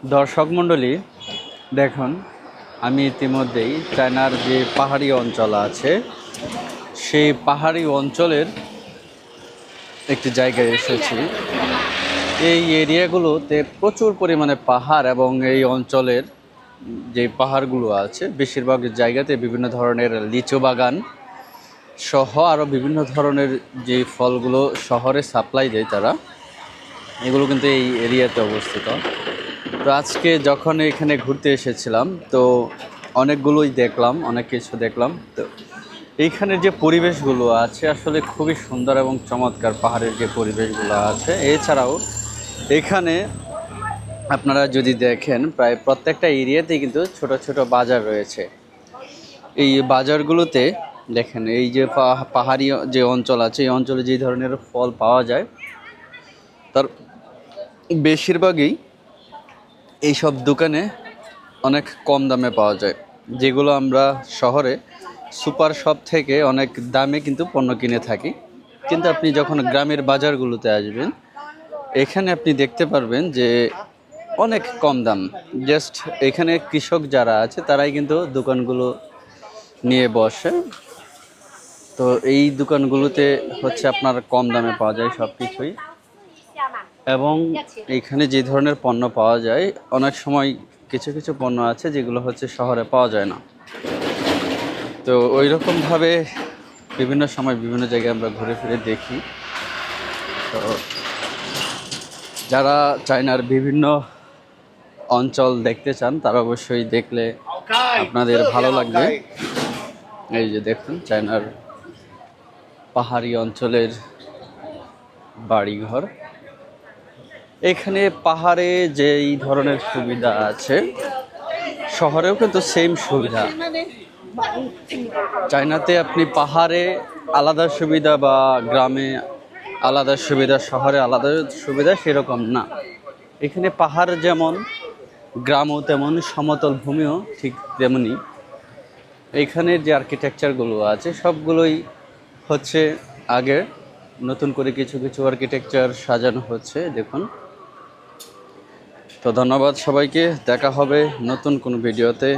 দর্শক মণ্ডলী, দেখুন আমি ইতিমধ্যেই চায়নার যে পাহাড়ি অঞ্চল আছে সেই পাহাড়ি অঞ্চলের একটি জায়গায় এসেছি। এই এরিয়াগুলোতে প্রচুর পরিমাণে পাহাড় এবং এই অঞ্চলের যে পাহাড়গুলো আছে বেশিরভাগ জায়গাতে বিভিন্ন ধরনের লিচু বাগান সহ আরও বিভিন্ন ধরনের যে ফলগুলো শহরে সাপ্লাই দেয় তারা, এগুলো কিন্তু এই এরিয়াতে অবস্থিত। তো আজকে যখন এখানে ঘুরতে এসেছিলাম তো অনেকগুলোই দেখলাম, অনেক কিছু দেখলাম। তো এইখানের যে পরিবেশগুলো আছে আসলে খুবই সুন্দর এবং চমৎকার। পাহাড়ের যে পরিবেশগুলো আছে, এছাড়াও এখানে আপনারা যদি দেখেন প্রায় প্রত্যেকটা এরিয়াতেই কিন্তু ছোট ছোট বাজার রয়েছে। এই বাজারগুলোতে দেখেন এই যে পাহাড়ি যে অঞ্চল আছে এই অঞ্চলে যে ধরনের ফল পাওয়া যায় তার বেশিরভাগই এইসব দোকানে অনেক কম দামে পাওয়া যায়, যেগুলো আমরা শহরে সুপার শপ থেকে অনেক দামে কিন্তু পণ্য কিনে থাকি। কিন্তু আপনি যখন গ্রামের বাজারগুলোতে আসবেন এখানে আপনি দেখতে পারবেন যে অনেক কম দাম। জাস্ট এখানে কৃষক যারা আছে তারাই কিন্তু দোকানগুলো নিয়ে বসে। তো এই দোকানগুলোতে হচ্ছে আপনার কম দামে পাওয়া যায় সব কিছুই, এবং এইখানে যে ধরনের পণ্য পাওয়া যায় অনেক সময় কিছু কিছু পণ্য আছে যেগুলো হচ্ছে শহরে পাওয়া যায় না। তো ওই রকমভাবে বিভিন্ন সময় বিভিন্ন জায়গায় আমরা ঘুরে ফিরে দেখি। তো যারা চায়নার বিভিন্ন অঞ্চল দেখতে চান তারা অবশ্যই দেখলে আপনাদের ভালো লাগবে। এই যে দেখুন চায়নার পাহাড়ি অঞ্চলের বাড়িঘর। এখানে পাহাড়ে যে এই ধরনের সুবিধা আছে শহরেও কিন্তু সেম সুবিধা। চায়নাতে আপনি পাহাড়ে আলাদা সুবিধা বা গ্রামে আলাদা সুবিধা, শহরে আলাদা সুবিধা সেরকম না। এখানে পাহাড় যেমন, গ্রামও তেমন, সমতল ভূমিও ঠিক তেমনি। এইখানের যে আর্কিটেকচারগুলো আছে সবগুলোই হচ্ছে আগের, নতুন করে কিছু কিছু আর্কিটেকচার সাজানো হচ্ছে দেখুন। তো ধন্যবাদ সবাইকে, দেখা হবে নতুন কোনো ভিডিওতে।